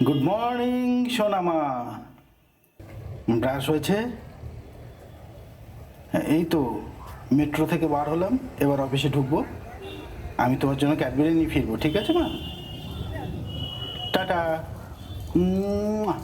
Good morning সোনামা। Brush হয়েছে? এই তো মেট্রো থেকে বার হলাম, এবার অফিসে ঢুকবো। আমি তোমার জন্য ক্যাডবেরি নিয়ে ফিরবো, ঠিক আছে মা? টাটা। উম্মুয়া।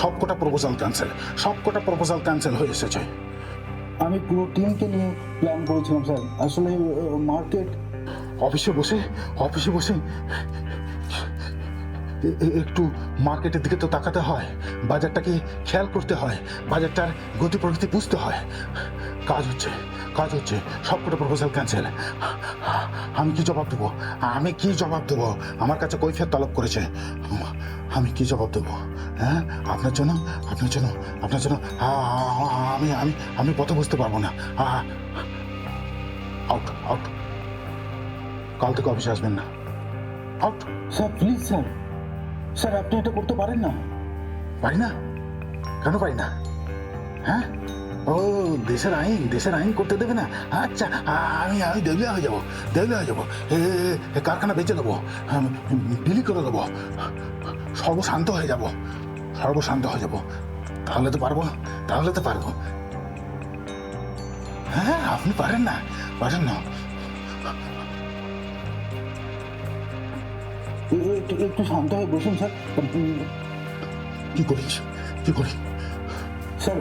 সবকটা প্রপোজাল ক্যান্সেল হয়ে এসেছে। আমি পুরো টিমকে নিয়ে প্ল্যান করেছিলাম স্যার। আসলে মার্কেট অফিসে বসে একটু মার্কেটের দিকে তো তাকাতে হয়, বাজারটাকে খেয়াল করতে হয়, বাজারটার গতি প্রকৃতি বুঝতে হয়। কাজ হচ্ছে সবকটা প্রপোজাল ক্যান্সেল। আমি কি জবাব দেবো? আমার কাছে কৈফিয়ত তলব করেছে। আমি কি জবাব দেবো? হ্যাঁ, আপনার জন্য আমি পথে বুঝতে পারবো না। আউট। কাল থেকে অফিসে আসবেন না। Out. Sir please sir, sir আপনি এটা করতে পারেন না। পারি না? কেন পারি না? হ্যাঁ, ও দেশের আইন করতে দেবে না? আচ্ছা, আমি দেউলিয়া হয়ে যাবো। কারখানা বেচে দেবো, বিলি করে দেবো, সর্বশান্ত হয়ে যাব। তাহলে তো পারবো। হ্যাঁ, আপনি পারেন না। একটু শান্ত হয়ে বসুন স্যার। কি করি স্যার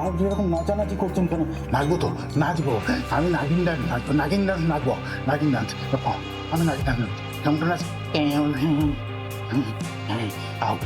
আপনি এরকম নাচানাচি করছেন কেন? নাচবো। আমি নাগিন ডান্স নাচবো। আমি নাগিন ডান্স কেমন করে নাচ? আউট।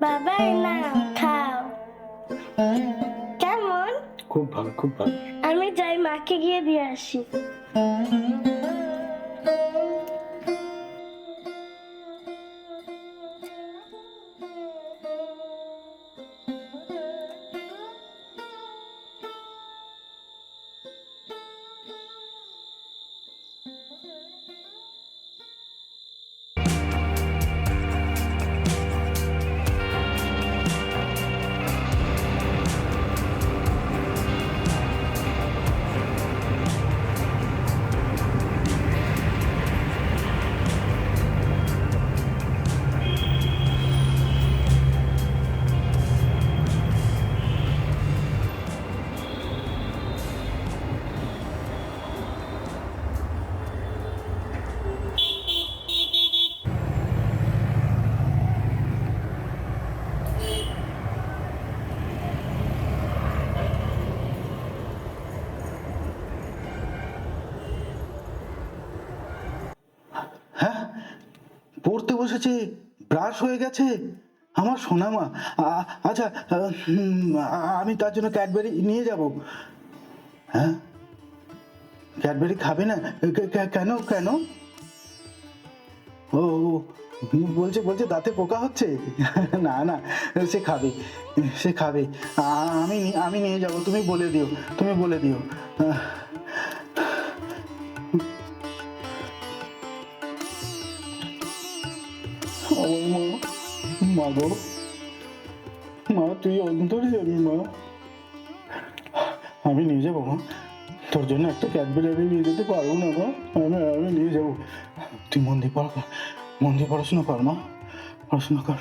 বাবা নাও খাও। কেমন? খুব ভালো। আমি যাই মাকে গিয়ে দিয়ে আসি। হ্যাঁ, পড়তে বসেছে, ব্রাশ হয়ে গেছে, আমার সোনা মা। আচ্ছা, আমি তার জন্য ক্যাডবেরি নিয়ে যাব। হ্যাঁ, ক্যাডবেরি খাবে না? কেন কেন? ও ও, বলছে বলছে দাঁতে পোকা হচ্ছে। না না, সে খাবে, সে খাবে। আমি নিয়ে যাব, তুমি বলে দিও, তুমি বলে দিও। আমার মা, মা গো, মা তুই অন্তরে যাবি মা। আমি নিয়ে যাবো মা, তোর জন্য একটা ক্যাডবেরি আমি নিয়ে যেতে পারবো না মা। আমি নিয়ে যাবো। তুই মন দিয়ে পড়া কর, মন দিয়ে পড়াশোনা কর মা, পড়াশোনা কর।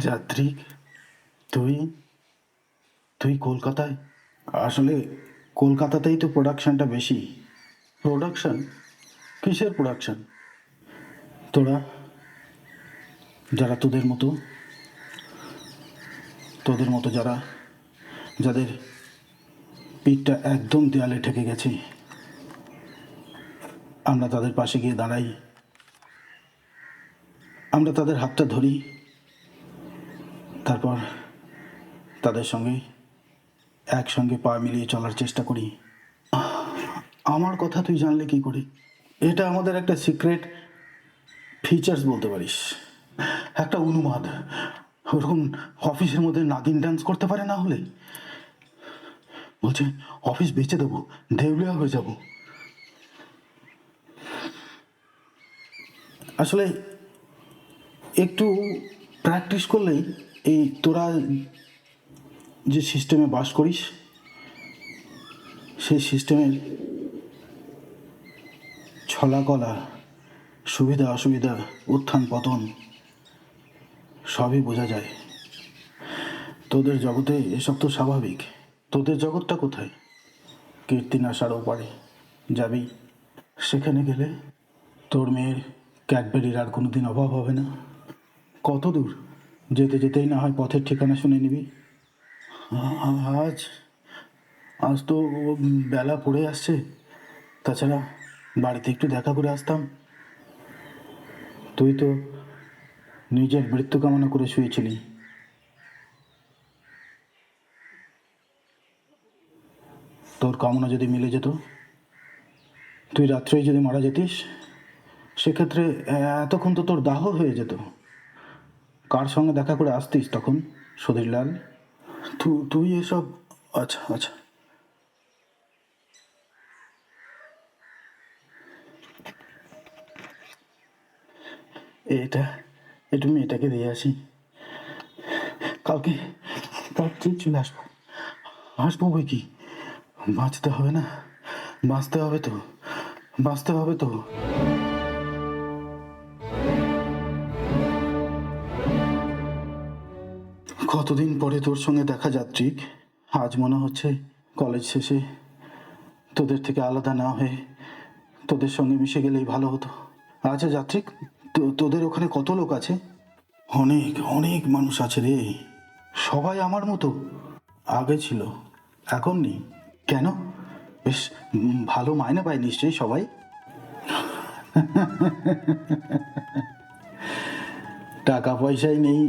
যাত্রিক, তুই তুই কলকাতায়? আসলে কলকাতাতেই তো প্রোডাকশনটা বেশি। প্রোডাকশন? কিসের প্রোডাকশন? তোরা যারা তোদের মতো যারা, যাদের পিঠটা একদম দেয়ালে ঠেকে গেছে, আমরা তাদের পাশে গিয়ে দাঁড়াই, আমরা তাদের হাতটা ধরি, তারপর তাদের সঙ্গে একসঙ্গে পা মিলিয়ে চলার চেষ্টা করি। আমার কথা তুই জানলে কি করে? এটা আমাদের একটা সিক্রেট ফিচার্স বলতে পারিস, একটা অনুবাদ। ওরকম অফিসের মধ্যে নাগিন ডান্স করতে পারে না হলে বলছে অফিস বেচে দেবো, দেউলিয়া হয়ে যাব। আসলে একটু প্র্যাকটিস করলেই এই তোরা যে সিস্টেমে বাস করিস সেই সিস্টেমের ছলাকলা, সুবিধা অসুবিধা, উত্থান পতন সবই বোঝা যায়। তোদের জগতে এসব তো স্বাভাবিক। তোদের জগৎটা কোথায়? কীর্তি নাশার ওপারে যাবি, সেখানে গেলে তোর মেয়ের ক্যাডবেরির আর কোনো দিন অভাব হবে না। কত দূর যেতে যেতেই না হয় পথের ঠিকানা শুনে নিবি। আজ আজ তো বেলা পড়ে আসছে, তাছাড়া বাড়িতে একটু দেখা করে আসতাম। তুই তো নিজের মৃত্যু কামনা করে শুয়েছিলি, তোর কামনা যদি মিলে যেত, তুই রাত্রেই যদি মারা যেতিস, সেক্ষেত্রে এতক্ষণ তো তোর দাহ হয়ে যেত। কার সঙ্গে দেখা করে আসতিস তখন, সুধীরলাল? তুই এসব, আচ্ছা আচ্ছা। এটা একটু মেয়েটাকে দিয়ে আসি, কালকে কালকে চলে আসবো। আসবো বই কি, বাঁচতে হবে না? বাঁচতে হবে তো, বাঁচতে হবে তো। কতদিন পরে তোর সঙ্গে দেখা যাত্রিক। আজ মনে হচ্ছে কলেজ শেষে তোদের থেকে আলাদা না হয়ে তোদের সঙ্গে মিশে গেলেই ভালো হতো। আচ্ছা যাত্রিক, তোদের ওখানে কত লোক আছে? অনেক অনেক মানুষ আছে রে, সবাই আমার মতো। আগে ছিল, এখন নেই। কেন? বেশ ভালো মাইনে পায় নিশ্চয়ই সবাই। টাকা পয়সাই নেই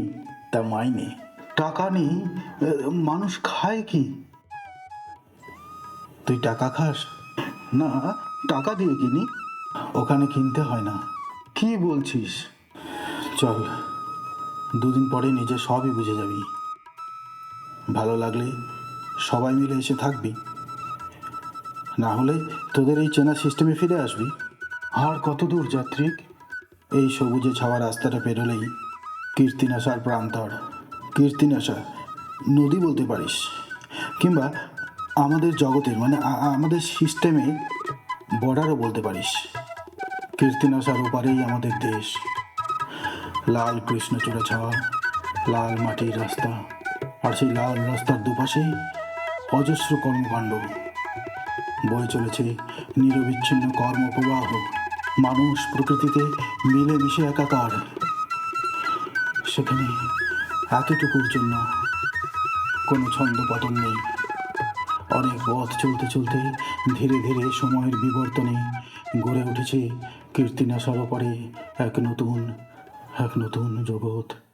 তা মাইনে? টাকা নেই, মানুষ খায় কি? তুই টাকা খাস? না, টাকা দিয়ে কিনি। ওখানে কিনতে হয় না। কি বলছিস? চল, দুদিন পরে নিজে সবই বুঝে যাবি। ভালো লাগলে সবাই মিলে এসে থাকবি, না হলে তোদের এই চেনা সিস্টেমে ফিরে আসবি। আর কত দূর যাত্রিক? এই সবুজে ছাওয়া রাস্তাটা পেরোলেই কীর্তিনাশার প্রান্তর। কীর্তিনাশা নদী বলতে পারিস, কিংবা আমাদের জগতের মানে আমাদের সিস্টেমে বর্ডারও বলতে পারিস। কীর্তিনাশার ওপারেই আমাদের দেশ। লাল কৃষ্ণচূড়া ছাওয়া, লাল মাটির রাস্তা, আর সেই লাল রাস্তার দুপাশেই অজস্র কর্মকাণ্ড বয়ে চলেছে নিরবিচ্ছিন্ন কর্মপ্রবাহ। মানুষ প্রকৃতিতে মিলেমিশে একাকার। সেখানে এতটুকুর জন্য কোনো ছন্দপতন নেই। অনেক পথ চলতে চলতে ধীরে ধীরে সময়ের বিবর্তনে গড়ে উঠেছে কীর্তিনাশার ওপরে এক নতুন জগৎ।